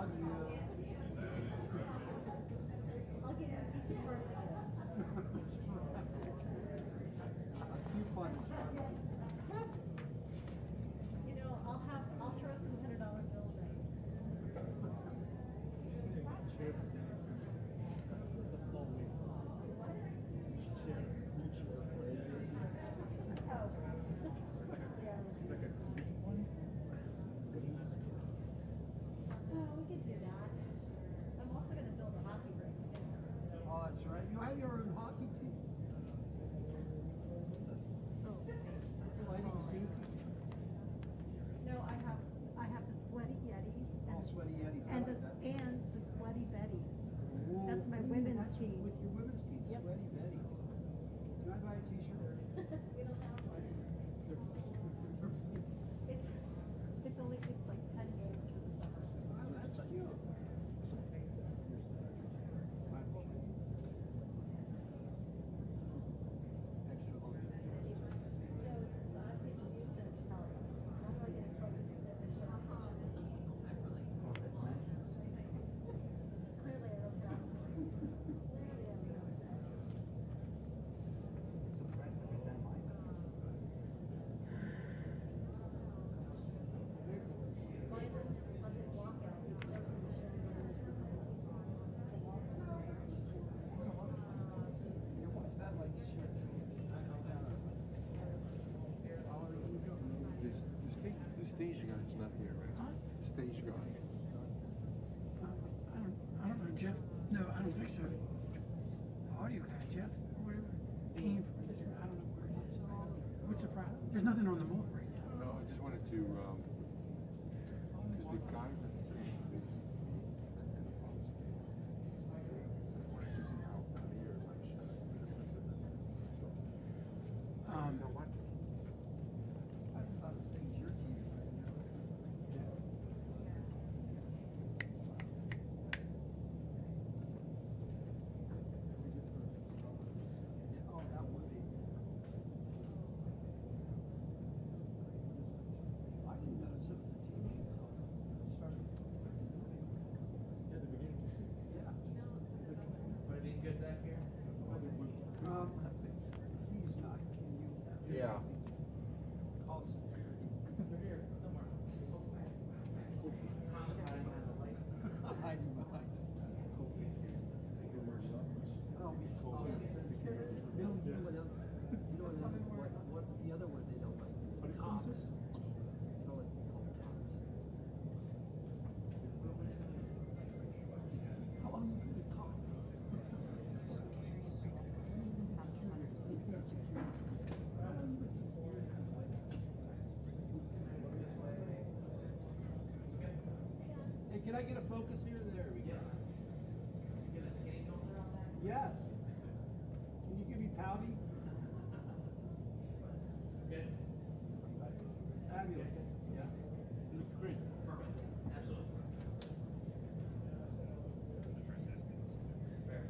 love you. I'll give you each a birthday. That's right. Too funny stuff. You know, I'll throw some $100 bills at you. Oh, we could do that. I'm also going to build a hockey rink. Oh, that's right. You have your own hockey team. Fighting Susie. No, I have the Sweaty Yetis. Oh, Sweaty Yetis. I And like that. and the Sweaty Betties. Whoa, That's my ooh, women's that's team. With your women's team, Yep. Sweaty Betties. Can I buy a t-shirt? We don't have one. It's only like 10 games for the summer. Wow, that's cute. The stage guy's not here, right? Huh? The stage guy. I don't know, Jeff. No, I don't think so. The audio guy, Jeff, or whatever, came from this one. I don't know where he is. What's the problem? There's nothing on the mold right now. No, I just wanted to, because the guy that's sitting next to me on the stage, I wanted to see how clear my shot is. You know what? I thought it was your team right now. Oh, that would be. I didn't notice it was a team until it started. Yeah, the beginning. Yeah. Would it be good back here? He's not. Can you? Yeah. Call security. They're here, somewhere. Tom's hiding behind the light. Hiding behind. Oh, no, you know what the other word they don't like? Cops. They don't like to be called cops. How long have you been a cop? Hey, can I get a focus here? There we go. Get a skinny filter on that? Yes. Can you give me Pouty? Good. Fabulous. Yeah. Great. Perfect. Absolutely. Fair.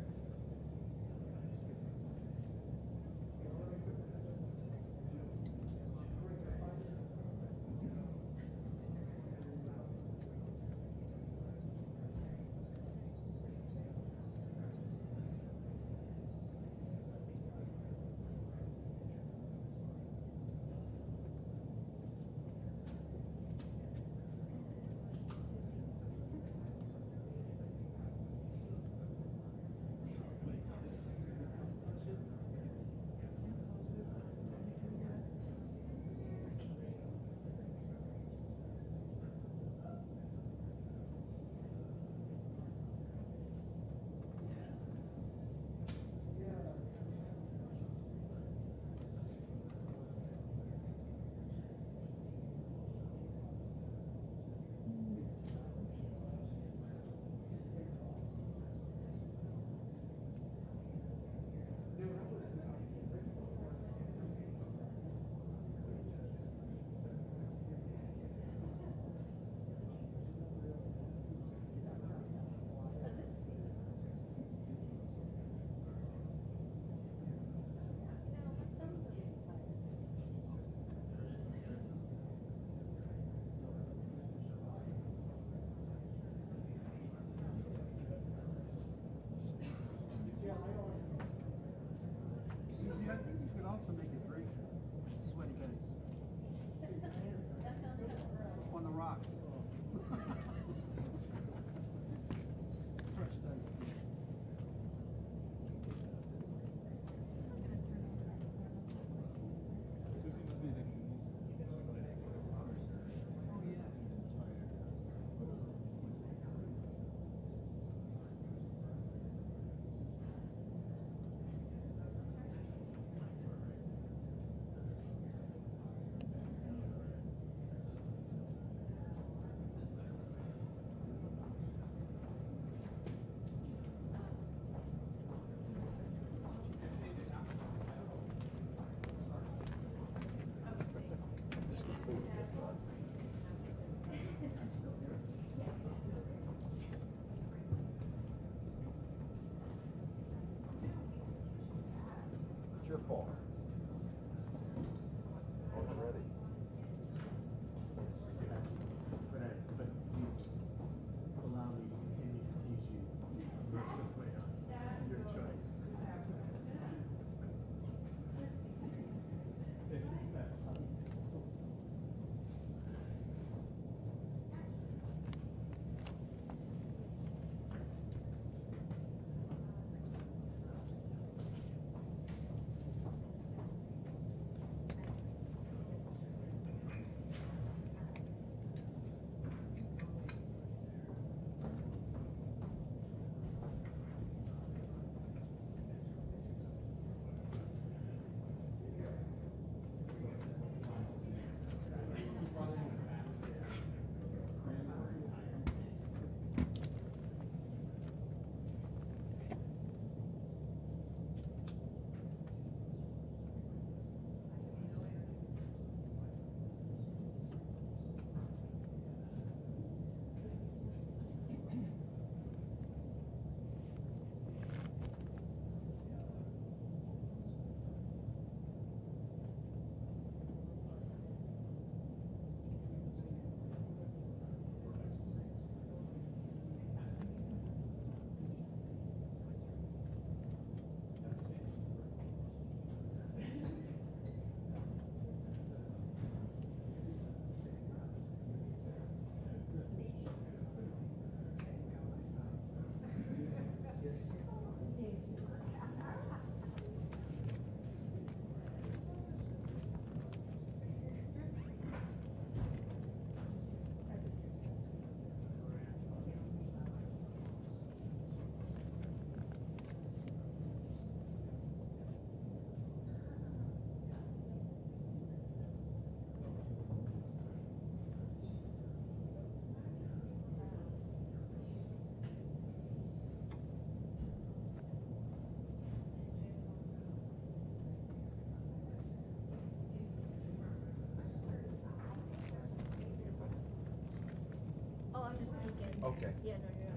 Okay. Yeah, no, you're good.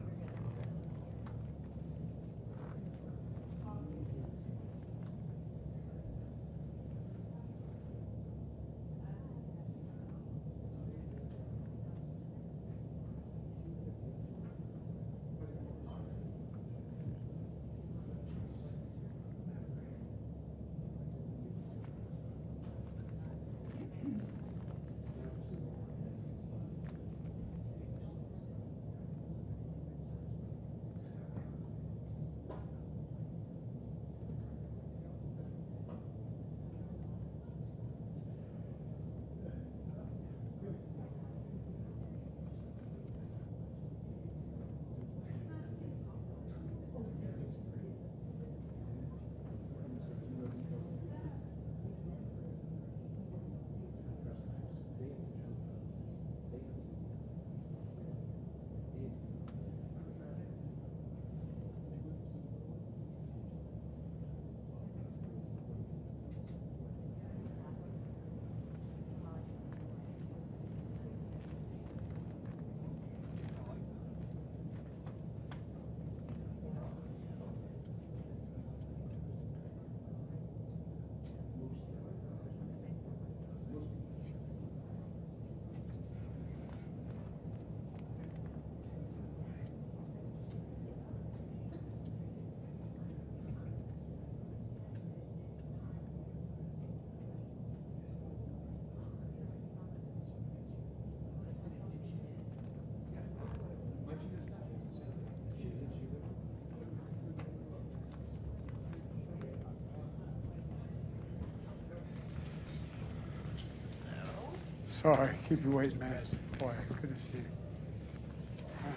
Sorry, keep you waiting, man. Boy, good to see you.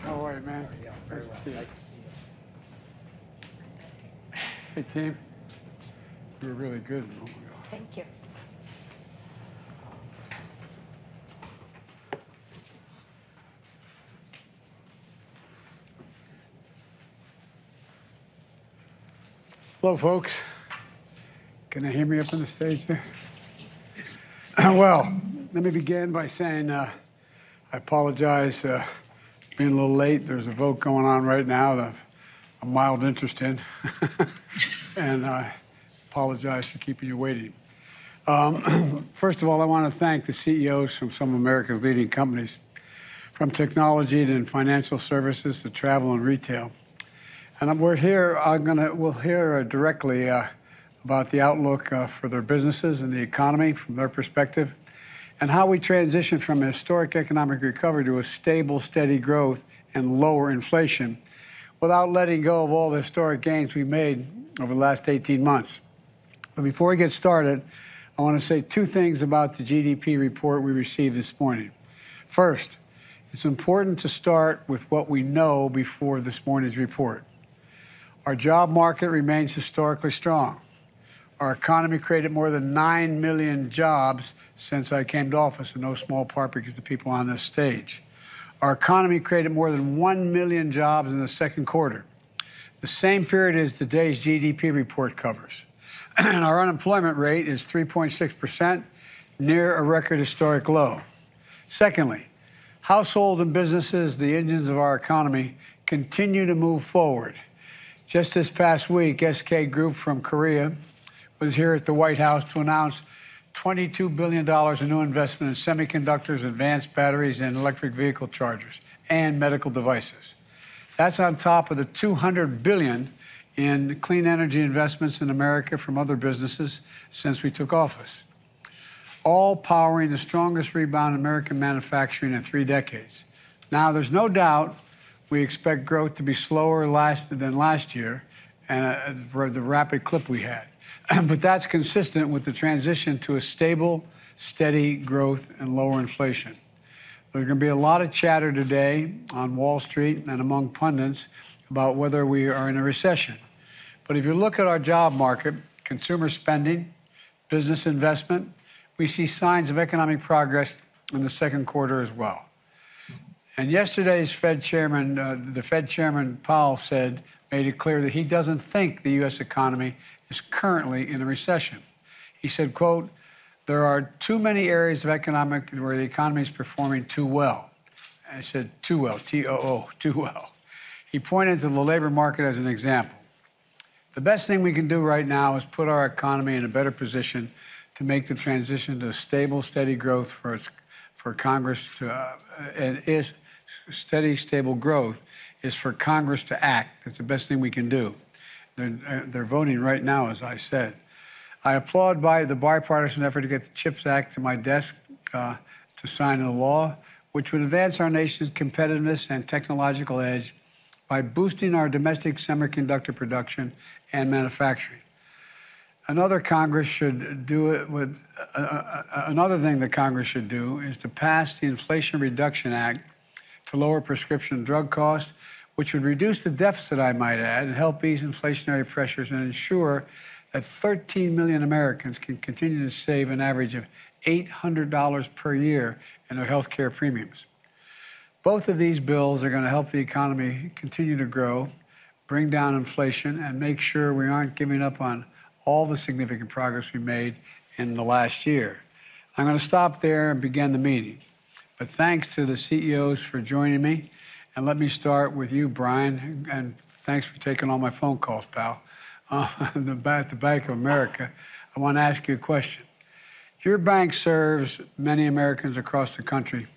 How are you, man? Yeah, Nice very to well. see you. Nice to see you. Hey, team. You were really good. Oh my God. Thank you. Hello, folks. Can they hear me up on the stage here? Well, let me begin by saying I apologize being a little late. There's a vote going on right now that I've a mild interest in, and I apologize for keeping you waiting. First of all, I want to thank the CEOs from some of America's leading companies, from technology to financial services to travel and retail. And we're here, we'll hear directly about the outlook for their businesses and the economy from their perspective, and how we transition from a historic economic recovery to a stable, steady growth and lower inflation without letting go of all the historic gains we made over the last 18 months. But before we get started, I want to say two things about the GDP report we received this morning. First, it's important to start with what we know before this morning's report. Our job market remains historically strong. Our economy created more than 9 million jobs since I came to office, in no small part because of the people on this stage. Our economy created more than 1 million jobs in the second quarter, the same period as today's GDP report covers. And our unemployment rate is 3.6%, near a record historic low. Secondly, households and businesses, the engines of our economy, continue to move forward. Just this past week, SK Group from Korea was here at the White House to announce $22 billion in new investment in semiconductors, advanced batteries, and electric vehicle chargers, and medical devices. That's on top of the $200 billion in clean energy investments in America from other businesses since we took office, all powering the strongest rebound in American manufacturing in 3 decades. Now, there's no doubt we expect growth to be slower than last year and the rapid clip we had. But that's consistent with the transition to a stable, steady growth and lower inflation. There's going to be a lot of chatter today on Wall Street and among pundits about whether we are in a recession. But if you look at our job market, consumer spending, business investment, we see signs of economic progress in the second quarter as well. And yesterday's Fed chairman, the Fed chairman Powell made it clear that he doesn't think the U.S. economy is currently in a recession. He said, quote, "There are too many areas of where the economy is performing too well." I said too well, T-O-O, too well. He pointed to the labor market as an example. The best thing we can do right now is put our economy in a better position to make the transition to stable, steady growth for Congress to, and is steady, stable growth is for Congress to act. That's the best thing we can do. They're voting right now, as I said. I applaud the bipartisan effort to get the CHIPS Act to my desk to sign into law, which would advance our nation's competitiveness and technological edge by boosting our domestic semiconductor production and manufacturing. Another thing that Congress should do is to pass the Inflation Reduction Act to lower prescription drug costs, which would reduce the deficit, I might add, and help ease inflationary pressures and ensure that 13 million Americans can continue to save an average of $800 per year in their health care premiums. Both of these bills are going to help the economy continue to grow, bring down inflation, and make sure we aren't giving up on all the significant progress we made in the last year. I'm going to stop there and begin the meeting. But thanks to the CEOs for joining me. And let me start with you, Brian, and thanks for taking all my phone calls, pal. At the Bank of America, I want to ask you a question. Your bank serves many Americans across the country.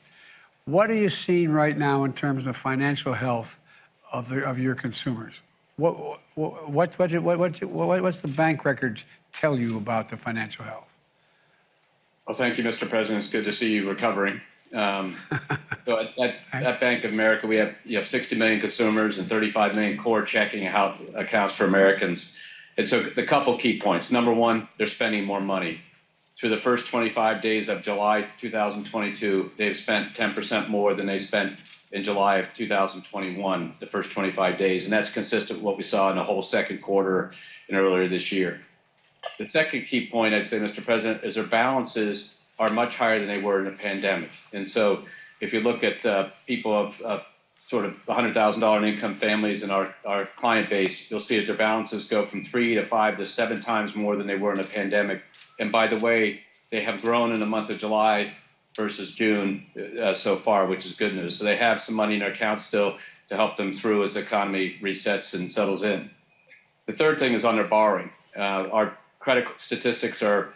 What are you seeing right now in terms of financial health of your consumers? What's the bank records tell you about the financial health? Well, thank you, Mr. President. It's good to see you recovering. So at Bank of America, we have 60 million consumers and 35 million core checking accounts for Americans. And so the couple key points. Number one, they're spending more money. Through the first 25 days of July 2022, they've spent 10% more than they spent in July of 2021, the first 25 days. And that's consistent with what we saw in the whole second quarter and earlier this year. The second key point, I'd say, Mr. President, is their balances are much higher than they were in the pandemic. And so if you look at people of sort of $100,000 income families in our client base, you'll see that their balances go from 3 to 5 to 7 times more than they were in the pandemic. And by the way, they have grown in the month of July versus June so far, which is good news. So they have some money in their accounts still to help them through as the economy resets and settles in. The third thing is on their borrowing. Our credit statistics are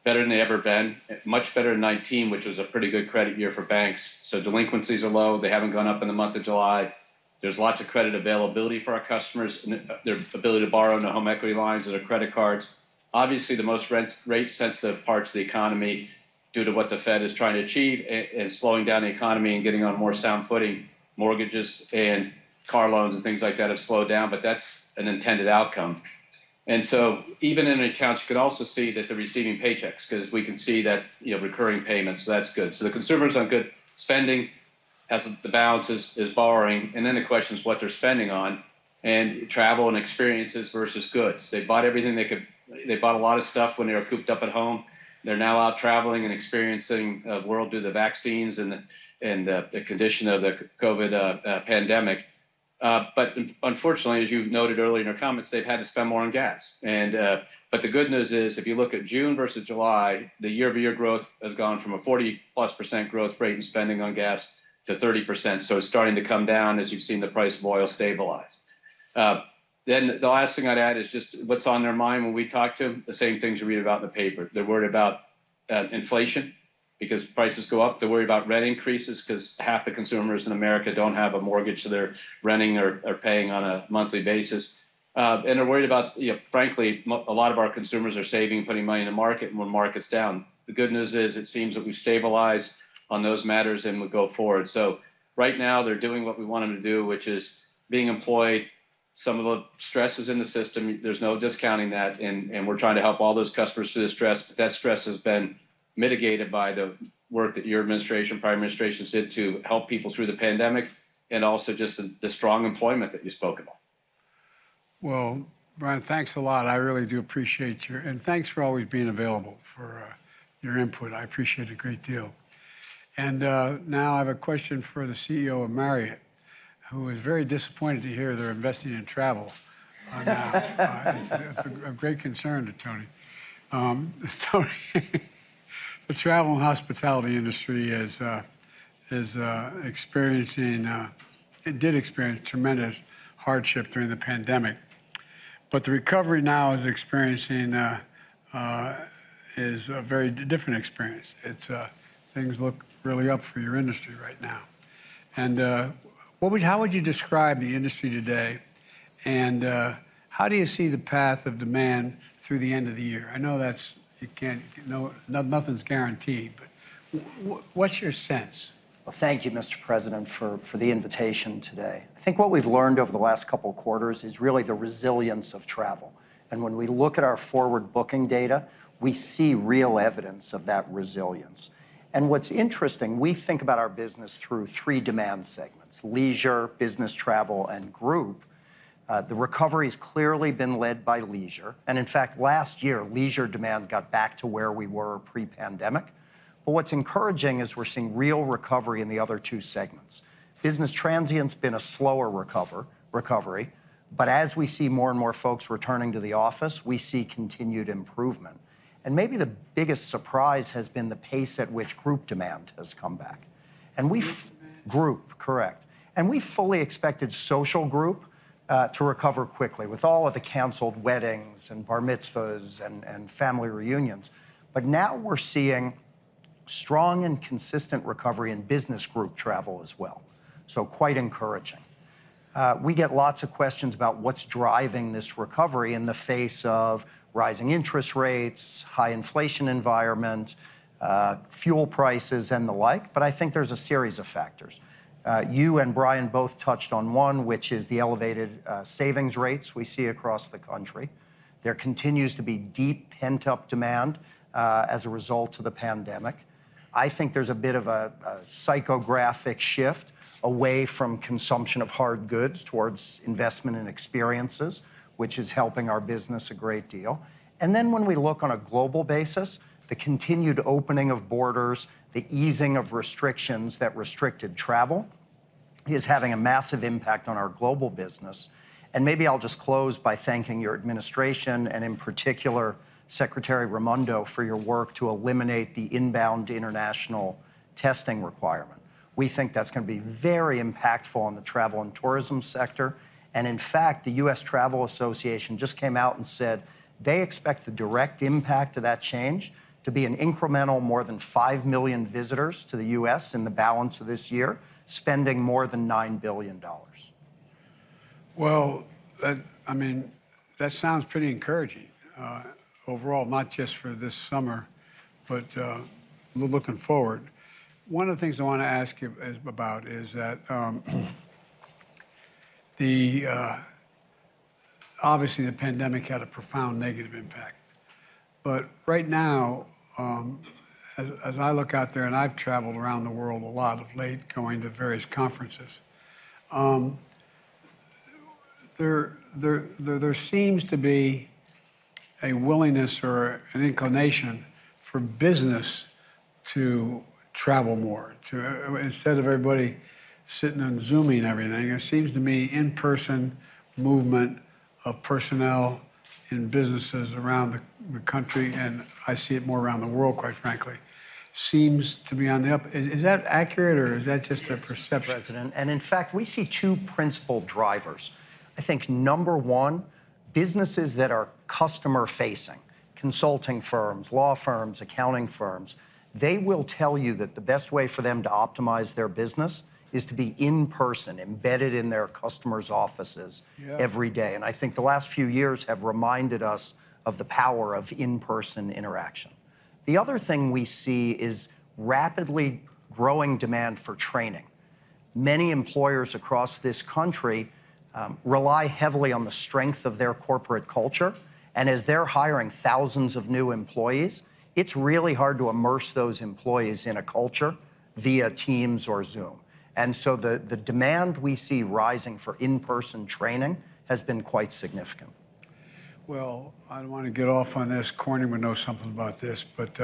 better than they ever been, much better than 19, which was a pretty good credit year for banks. So delinquencies are low. They haven't gone up in the month of July. There's lots of credit availability for our customers, and their ability to borrow in the home equity lines or their credit cards. Obviously, the most rate-sensitive parts of the economy, due to what the Fed is trying to achieve and slowing down the economy and getting on more sound footing, mortgages and car loans and things like that have slowed down, but that's an intended outcome. And so even in the accounts, you can also see that they're receiving paychecks because we can see that, recurring payments, so that's good. So the consumer's on good spending, as the balance is borrowing, and then the question is what they're spending on, and travel and experiences versus goods. They bought everything they could. They bought a lot of stuff when they were cooped up at home. They're now out traveling and experiencing the world due to the vaccines and the condition of the COVID pandemic. But unfortunately, as you noted earlier in your comments, they've had to spend more on gas. But the good news is, if you look at June versus July, the year-over-year growth has gone from a 40+% growth rate in spending on gas to 30%. So it's starting to come down as you've seen the price of oil stabilize. Then the last thing I'd add is just what's on their mind when we talk to them, the same things you read about in the paper. They're worried about inflation because prices go up. They're worried about rent increases because half the consumers in America don't have a mortgage, so they're renting or paying on a monthly basis. And they're worried about, frankly, a lot of our consumers are saving, putting money in the market, and when market's down. The good news is it seems that we've stabilized on those matters and we go forward. So right now they're doing what we want them to do, which is being employed. Some of the stress is in the system. There's no discounting that, and we're trying to help all those customers through the stress. But that stress has been mitigated by the work that your administration, prior administrations did to help people through the pandemic, and also just the strong employment that you spoke about. Well, Brian, thanks a lot. I really do appreciate and thanks for always being available for your input. I appreciate it a great deal. And now I have a question for the CEO of Marriott, who is very disappointed to hear they're investing in travel now. It's a great concern to Tony. Tony, the travel and hospitality industry is experiencing, it did experience tremendous hardship during the pandemic. But the recovery now is experiencing is a very different experience. It's things look really up for your industry right now. And how would you describe the industry today? And how do you see the path of demand through the end of the year? I know that's you can't nothing's guaranteed, but what's your sense? Well, thank you, Mr. President, for the invitation today. I think what we've learned over the last couple of quarters is really the resilience of travel. And when we look at our forward booking data, we see real evidence of that resilience. And what's interesting, we think about our business through three demand segments: leisure, business travel, and group. The recovery has clearly been led by leisure. And in fact, last year, leisure demand got back to where we were pre-pandemic. But what's encouraging is we're seeing real recovery in the other two segments. Business transient's been a slower recovery, but as we see more and more folks returning to the office, we see continued improvement. And maybe the biggest surprise has been the pace at which group demand has come back. And group, correct. And we fully expected social group to recover quickly with all of the canceled weddings and bar mitzvahs and family reunions. But now we're seeing strong and consistent recovery in business group travel as well. So quite encouraging. We get lots of questions about what's driving this recovery in the face of rising interest rates, high inflation environment, fuel prices, and the like. But I think there's a series of factors. You and Brian both touched on one, which is the elevated savings rates we see across the country. There continues to be deep pent-up demand as a result of the pandemic. I think there's a bit of a psychographic shift away from consumption of hard goods towards investment in experiences, which is helping our business a great deal. And then when we look on a global basis, the continued opening of borders, the easing of restrictions that restricted travel is having a massive impact on our global business. And maybe I'll just close by thanking your administration and in particular, Secretary Raimondo, for your work to eliminate the inbound international testing requirement. We think that's going to be very impactful on the travel and tourism sector. And in fact, the U.S. Travel Association just came out and said they expect the direct impact of that change to be an incremental more than 5 million visitors to the U.S. in the balance of this year, spending more than $9 billion. Well, that sounds pretty encouraging overall, not just for this summer, but looking forward. One of the things I want to ask you about is that obviously the pandemic had a profound negative impact. But right now, as I look out there, and I've traveled around the world a lot of late, going to various conferences, there seems to be a willingness or an inclination for business to travel more. Instead of everybody sitting and Zooming everything, it seems to me in-person movement of personnel in businesses around the country, and I see it more around the world, quite frankly, seems to be on the up. Is that accurate, or is that just a perception? President, and in fact, we see two principal drivers. I think number one, businesses that are customer-facing, consulting firms, law firms, accounting firms, they will tell you that the best way for them to optimize their business is to be in person, embedded in their customers' offices every day. And I think the last few years have reminded us of the power of in-person interaction. The other thing we see is rapidly growing demand for training. Many employers across this country rely heavily on the strength of their corporate culture. And as they're hiring thousands of new employees, it's really hard to immerse those employees in a culture via Teams or Zoom. And so the demand we see rising for in-person training has been quite significant. Well, I don't want to get off on this. Corning would know something about this, but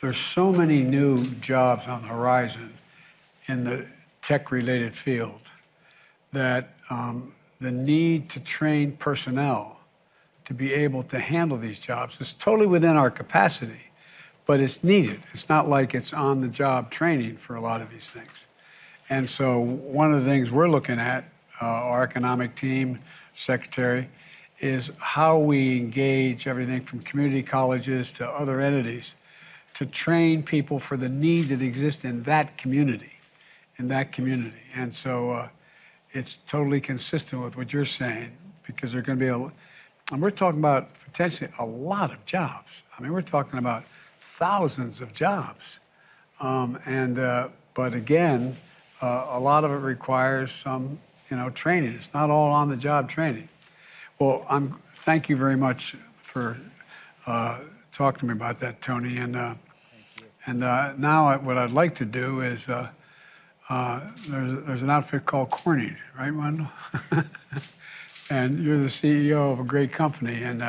there's so many new jobs on the horizon in the tech-related field that the need to train personnel to be able to handle these jobs is totally within our capacity. but it's needed. It's not like it's on-the-job training for a lot of these things. And so one of the things we're looking at, our economic team, secretary, is how we engage everything from community colleges to other entities to train people for the need that exists in that community, And so it's totally consistent with what you're saying, because there's going to be and we're talking about potentially a lot of jobs. I mean, we're talking about thousands of jobs. But again, a lot of it requires some, training. It's not all on-the-job training. Well, thank you very much for talking to me about that, Tony. Now what I'd like to do is there's an outfit called Corning, right, Wendell? And you're the CEO of a great company. And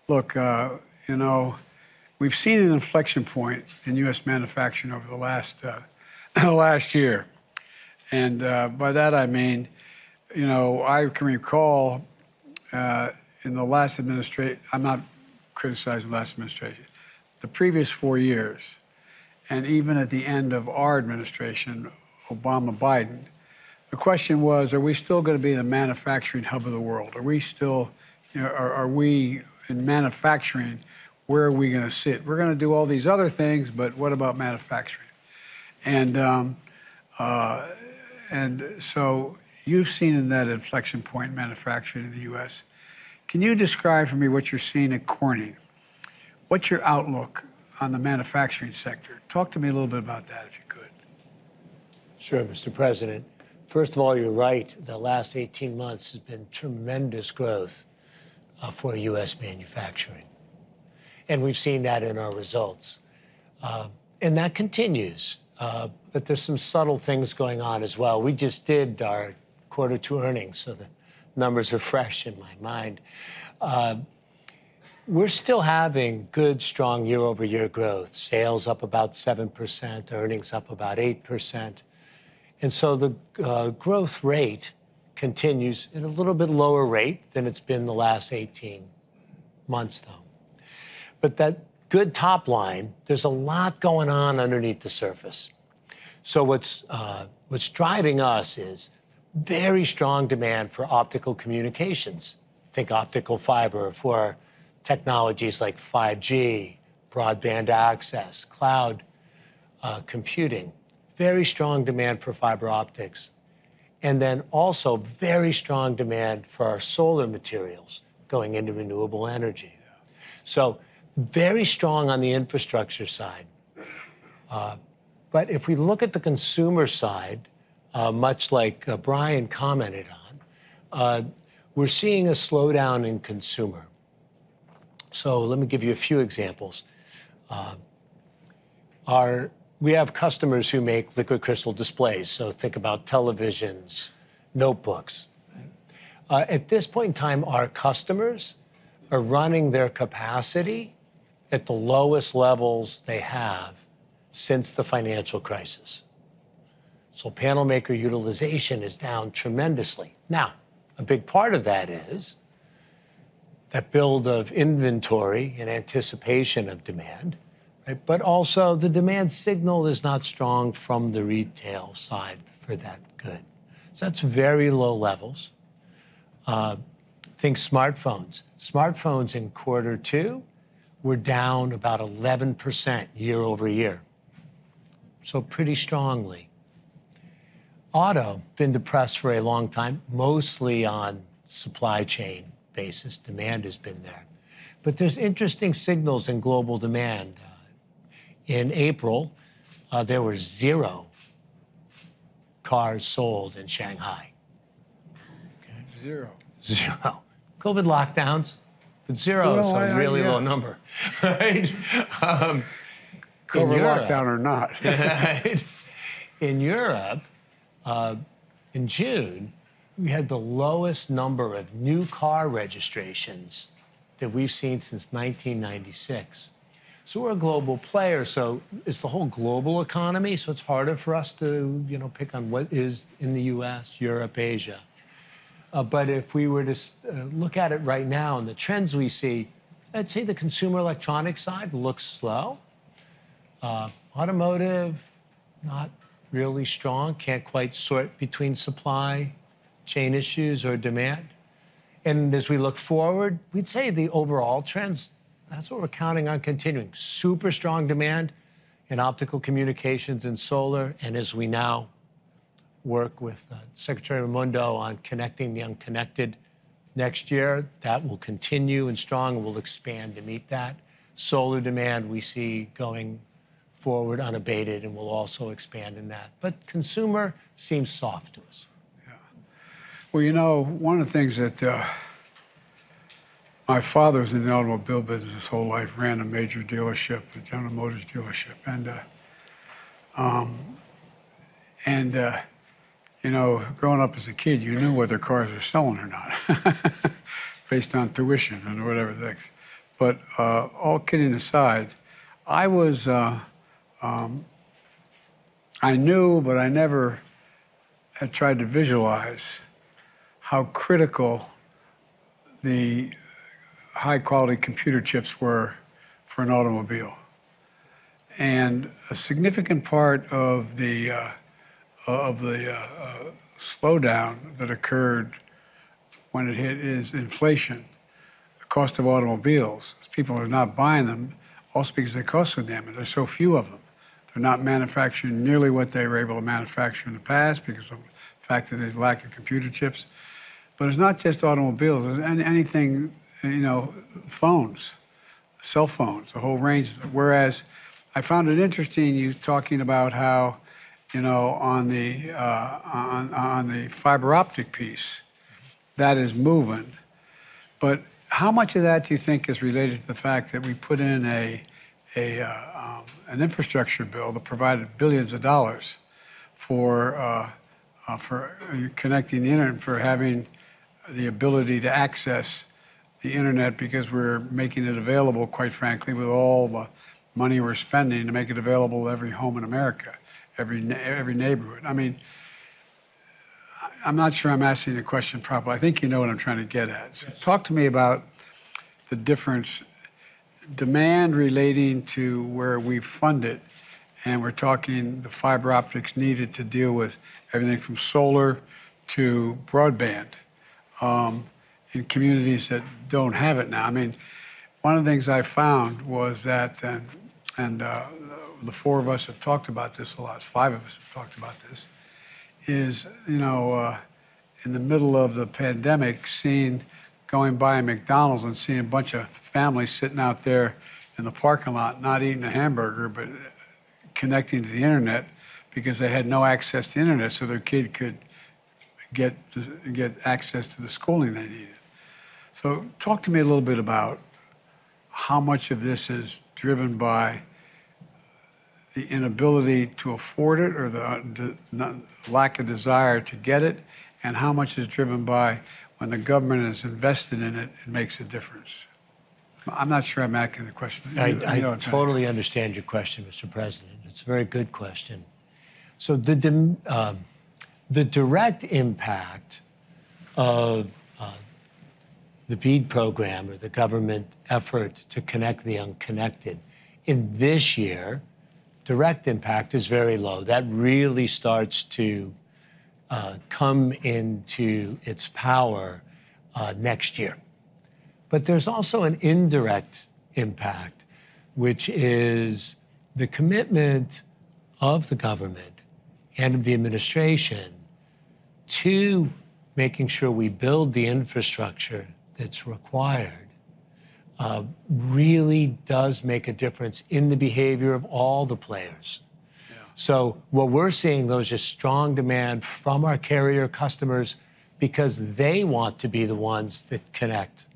look, we've seen an inflection point in U.S. manufacturing over the last year. And by that I mean, I can recall in the last administration, I'm not criticizing the last administration, the previous 4 years, and even at the end of our administration, Obama-Biden, the question was, are we still going to be the manufacturing hub of the world? Are we still, are we in manufacturing, where are we going to sit? We're going to do all these other things, but what about manufacturing? And so you've seen in that inflection point manufacturing in the U.S. Can you describe for me what you're seeing at Corning? What's your outlook on the manufacturing sector? Talk to me a little bit about that, if you could. Sure, Mr. President. First of all, you're right. The last 18 months has been tremendous growth for U.S. manufacturing. And we've seen that in our results. And that continues. But there's some subtle things going on as well. We just did our Q2 earnings, so the numbers are fresh in my mind. We're still having good, strong year-over-year growth. Sales up about 7%, earnings up about 8%. And so the growth rate continues at a little bit lower rate than it's been the last 18 months, though. But that good top line, there's a lot going on underneath the surface. So what's driving us is very strong demand for optical communications. Think optical fiber for technologies like 5G, broadband access, cloud computing. Very strong demand for fiber optics. And then also very strong demand for our solar materials going into renewable energy. So very strong on the infrastructure side. But if we look at the consumer side, much like Brian commented on, we're seeing a slowdown in consumer. So let me give you a few examples. We have customers who make liquid crystal displays, so think about televisions, notebooks. At this point in time, our customers are running their capacity at the lowest levels they have since the financial crisis. So panel maker utilization is down tremendously. Now, a big part of that is that build of inventory in anticipation of demand, right? But also the demand signal is not strong from the retail side for that good. So that's very low levels. Think smartphones. Smartphones in Q2 were down about 11% year over year. So pretty strongly. Auto, been depressed for a long time, mostly on supply chain basis. Demand has been there. But there's interesting signals in global demand. In April, there were 0 cars sold in Shanghai. Okay. 0. 0. COVID lockdowns, but 0 is a really low number, right? COVID lockdown or not. Right? In Europe, in June, we had the lowest number of new car registrations that we've seen since 1996. So we're a global player, so it's the whole global economy, so it's harder for us to, pick on what is in the US, Europe, Asia. But if we were to look at it right now and the trends we see, I'd say the consumer electronics side looks slow. Automotive, not really strong, can't quite sort between supply chain issues or demand. And as we look forward, we'd say the overall trends, that's what we're counting on continuing. Super strong demand in optical communications and solar. And as we now work with Secretary Raimondo on connecting the unconnected next year, that will continue and strong and will expand to meet that. Solar demand we see going forward unabated and will also expand in that. But consumer seems soft to us. Yeah. Well, you know, one of the things that my father was in the automobile business his whole life, ran a major dealership, a General Motors dealership. You know, growing up as a kid, you knew whether cars were selling or not, based on tuition and whatever things. But all kidding aside, I was, I knew, but I never had tried to visualize how critical the high-quality computer chips were for an automobile. And a significant part of the slowdown that occurred when it hit is inflation, the cost of automobiles. People are not buying them, also because they cost so damn much. There's so few of them. They're not manufacturing nearly what they were able to manufacture in the past because of the fact that there's lack of computer chips. But it's not just automobiles. There's anything, you know, phones, cell phones, a whole range. Whereas I found it interesting you talking about how, you know, on the fiber optic piece, that is moving. But how much of that do you think is related to the fact that we put in an infrastructure bill that provided billions of dollars for connecting the internet, for having the ability to access the internet, because we're making it available, quite frankly, with all the money we're spending to make it available to every home in America, every neighborhood. I mean, I'm not sure I'm asking the question properly. I think you know what I'm trying to get at. So talk to me about the difference, demand relating to where we fund it, and we're talking the fiber optics needed to deal with everything from solar to broadband in communities that don't have it now. I mean, one of the things I found was that, and the four of us have talked about this a lot, five of us have talked about this, is, you know, in the middle of the pandemic, going by a McDonald's and seeing a bunch of families sitting out there in the parking lot, not eating a hamburger, but connecting to the internet because they had no access to internet, so their kid could get access to the schooling they needed. So talk to me a little bit about how much of this is driven by the inability to afford it or the lack of desire to get it, and how much is driven by when the government is invested in it, it makes a difference. I'm not sure I'm asking the question. I totally understand your question, Mr. President. It's a very good question. So the direct impact of the BEAD program, or the government effort to connect the unconnected, in this year, direct impact is very low. That really starts to come into its power next year. But there's also an indirect impact, which is the commitment of the government and of the administration to making sure we build the infrastructure that's required, really does make a difference in the behavior of all the players. Yeah. So what we're seeing, though, is just strong demand from our carrier customers because they want to be the ones that connect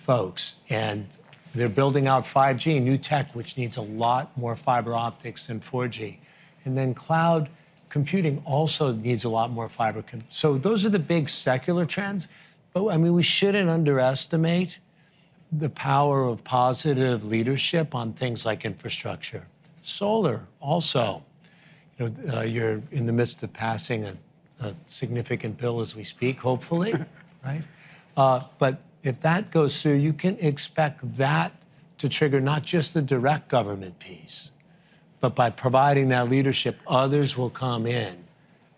folks. And they're building out 5G, new tech, which needs a lot more fiber optics than 4G. And then cloud computing also needs a lot more fiber. So those are the big secular trends. But I mean, we shouldn't underestimate the power of positive leadership on things like infrastructure. Solar also. You know, you're in the midst of passing a significant bill as we speak, hopefully, right? But if that goes through, you can expect that to trigger not just the direct government piece, but by providing that leadership, others will come in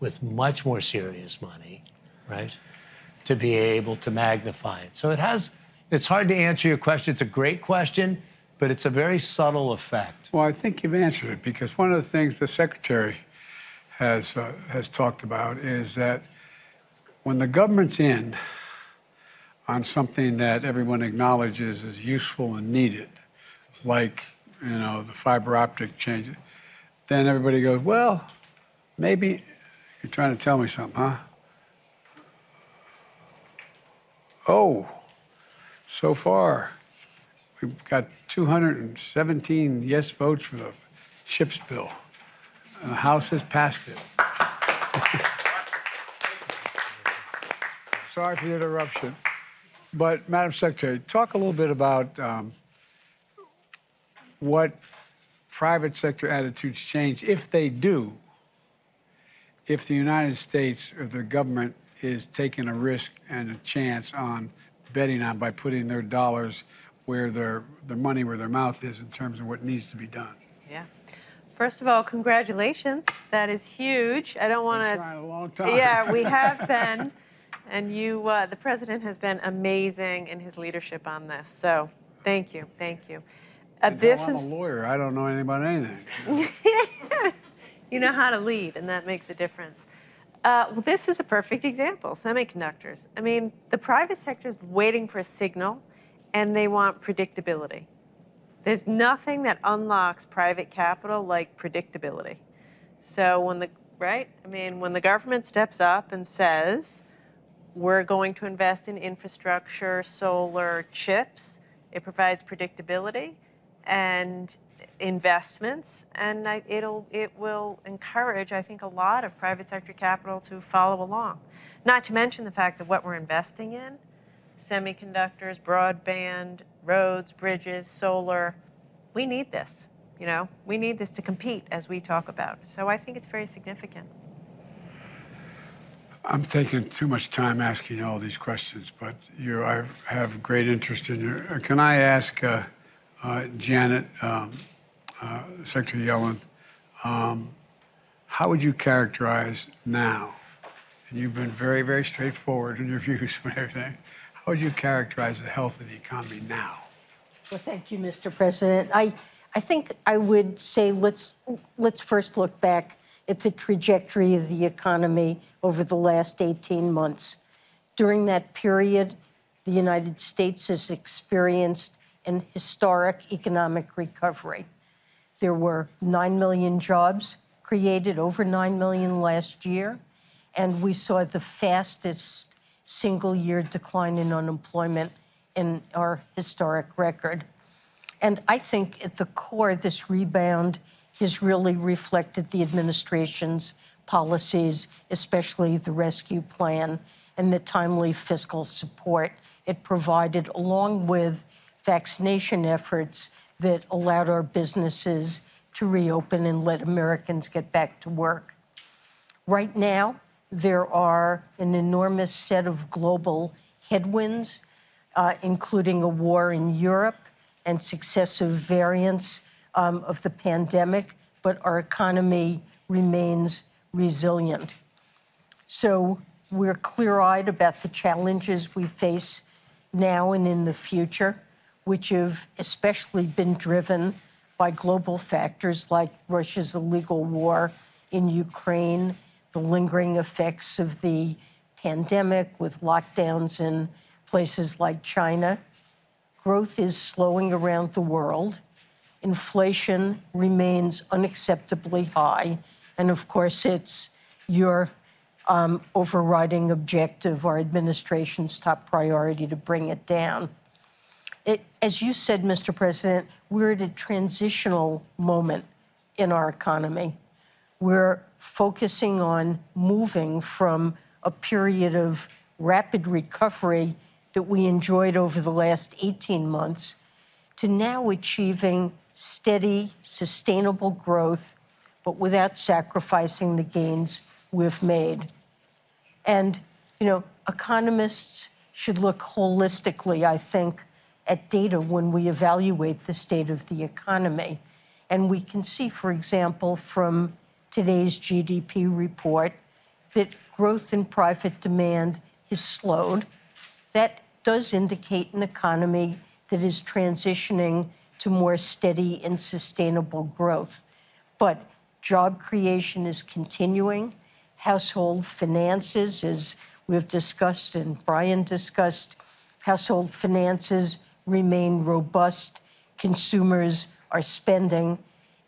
with much more serious money, right, to be able to magnify it. So it's hard to answer your question. It's a great question, but it's a very subtle effect. Well, I think you've answered it, because one of the things the Secretary has talked about is that when the government's in on something that everyone acknowledges is useful and needed, like, the fiber optic change, then everybody goes, well, maybe you're trying to tell me something, huh? Oh, so far, we've got 217 yes votes for the CHIPS bill. And the House has passed it. Sorry for the interruption. But, Madam Secretary, talk a little bit about what private sector attitudes change, if they do, if the United States or the government is taking a risk and a chance on betting on by putting their dollars where their money where their mouth is in terms of what needs to be done. Yeah. First of all, congratulations. That is huge. I don't want to. Been trying a long time. Yeah, we have been. And you, the president has been amazing in his leadership on this. So thank you. Thank you. I'm a lawyer. I don't know anything about anything. You know how to lead, and that makes a difference. Well, this is a perfect example, semiconductors. I mean, the private sector is waiting for a signal, and they want predictability. There's nothing that unlocks private capital like predictability. So when the government steps up and says, we're going to invest in infrastructure, solar, chips, it provides predictability and investments, and it will encourage, I think, a lot of private sector capital to follow along. Not to mention the fact that what we're investing in, semiconductors, broadband, roads, bridges, solar, we need this. We need this to compete, as we talk about. So I think it's very significant. I'm taking too much time asking you all these questions, but I have great interest in you. Can I ask Janet, Secretary Yellen, how would you characterize now, and you've been very, very straightforward in your views and everything, how would you characterize the health of the economy now? Well, thank you, Mr. President. I think I would say let's first look back at the trajectory of the economy over the last 18 months. During that period, the United States has experienced an historic economic recovery. There were 9 million jobs created, over 9 million last year, and we saw the fastest single-year decline in unemployment in our historic record. And I think at the core, this rebound has really reflected the administration's policies, especially the rescue plan and the timely fiscal support it provided, along with vaccination efforts that allowed our businesses to reopen and let Americans get back to work. Right now, there are an enormous set of global headwinds, including a war in Europe and successive variants of the pandemic, but our economy remains resilient. So we're clear-eyed about the challenges we face now and in the future, which have especially been driven by global factors like Russia's illegal war in Ukraine, the lingering effects of the pandemic with lockdowns in places like China. Growth is slowing around the world. Inflation remains unacceptably high. And of course, it's your overriding objective, our administration's top priority, to bring it down. As you said, Mr. President, we're at a transitional moment in our economy. We're focusing on moving from a period of rapid recovery that we enjoyed over the last 18 months to now achieving steady, sustainable growth, but without sacrificing the gains we've made. And, economists should look holistically, I think, at data when we evaluate the state of the economy. And we can see, for example, from today's GDP report, that growth in private demand has slowed. That does indicate an economy that is transitioning to more steady and sustainable growth. But job creation is continuing. Household finances, as we've discussed and Brian discussed, household finances remain robust. Consumers are spending.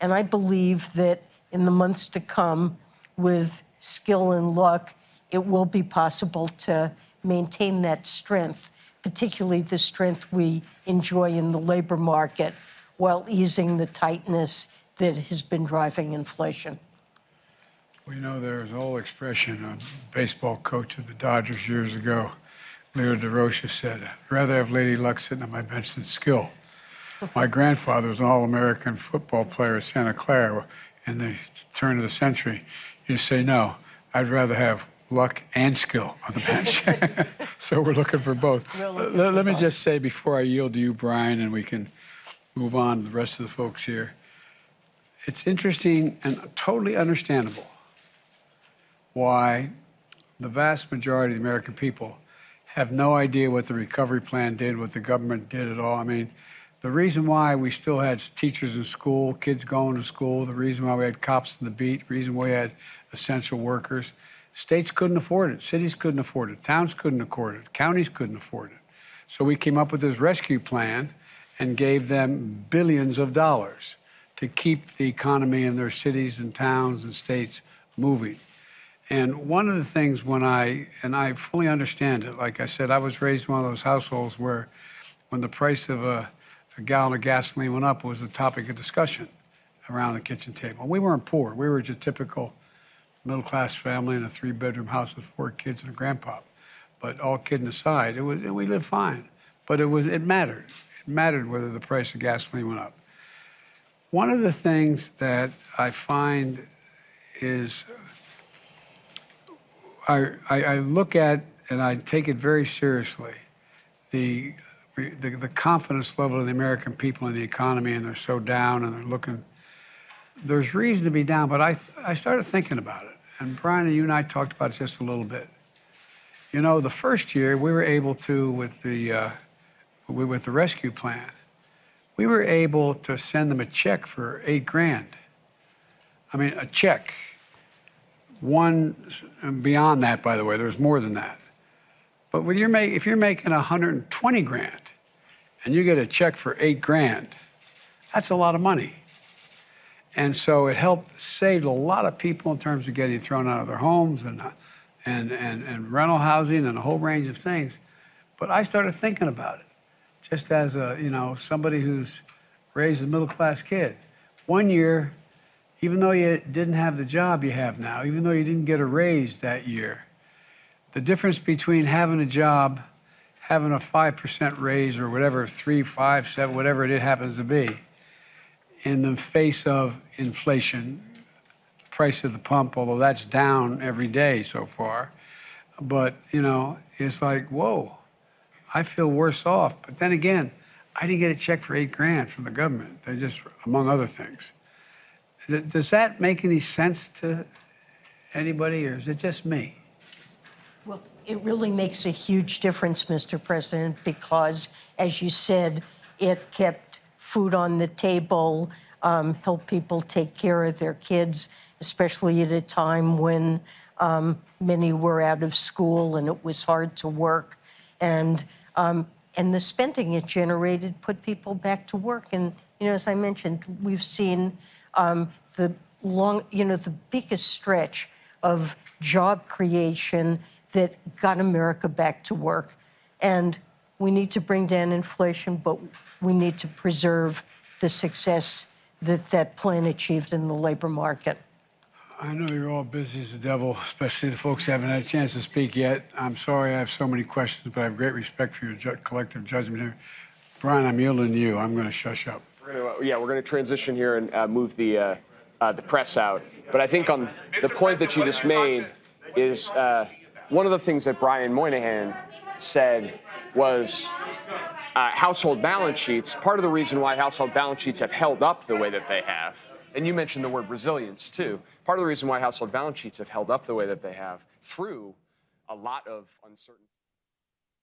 And I believe that in the months to come, with skill and luck, it will be possible to maintain that strength, particularly the strength we enjoy in the labor market, while easing the tightness that has been driving inflation. We know there's an old expression, a baseball coach of the Dodgers years ago, Leo DeRocha, said, "I'd rather have Lady Luck sitting on my bench than skill." My grandfather was an All-American football player at Santa Clara in the turn of the century. You say, no, I'd rather have luck and skill on the bench. So we're looking for both. Let me just say before I yield to you, Brian, and we can move on to the rest of the folks here. It's interesting and totally understandable why the vast majority of the American people have no idea what the recovery plan did, what the government did at all. I mean, the reason why we still had teachers in school, kids going to school, the reason why we had cops on the beat, the reason why we had essential workers, states couldn't afford it, cities couldn't afford it, towns couldn't afford it, counties couldn't afford it. So we came up with this rescue plan and gave them billions of dollars to keep the economy in their cities and towns and states moving. And one of the things and I fully understand it, like I said, I was raised in one of those households where when the price of a gallon of gasoline went up, it was a topic of discussion around the kitchen table. We weren't poor. We were just typical middle-class family in a 3-bedroom house with 4 kids and a grandpa. But all kidding aside, we lived fine. But it mattered. It mattered whether the price of gasoline went up. One of the things that I find is I look at, and I take it very seriously, the confidence level of the American people in the economy, and they're so down, and they're looking. There's reason to be down, but I started thinking about it. And Brian, you and I talked about it just a little bit. You know, the first year we were able to, with the rescue plan, we were able to send them a check for $8 grand. I mean, a check. One, and beyond that, by the way, there's more than that. But if you're making 120 grand and you get a check for $8 grand, that's a lot of money. And so it helped save a lot of people in terms of getting thrown out of their homes and rental housing and a whole range of things. But I started thinking about it, just as somebody who's raised a middle-class kid. One year, even though you didn't have the job you have now, even though you didn't get a raise that year, the difference between having a job, having a 5% raise or whatever, 3, 5, 7, whatever it happens to be, in the face of inflation, the price of the pump, although that's down every day so far, but, it's like, whoa, I feel worse off. But then again, I didn't get a check for $8 grand from the government. They just, among other things. Does that make any sense to anybody, or is it just me? Well, it really makes a huge difference, Mr. President, because, as you said, it kept food on the table, helped people take care of their kids, especially at a time when many were out of school and it was hard to work. And the spending it generated put people back to work. And, as I mentioned, we've seen the biggest stretch of job creation that got America back to work. And we need to bring down inflation, but we need to preserve the success that plan achieved in the labor market. I know you're all busy as the devil, especially the folks who haven't had a chance to speak yet. I'm sorry I have so many questions, but I have great respect for your collective judgment here. Brian, I'm yielding to you. I'm going to shush up. We're going to transition here and move the press out. But I think on the point that you just made is one of the things that Brian Moynihan said was, household balance sheets, part of the reason why household balance sheets have held up the way that they have, and you mentioned the word resilience too, part of the reason why household balance sheets have held up the way that they have through a lot of uncertainty.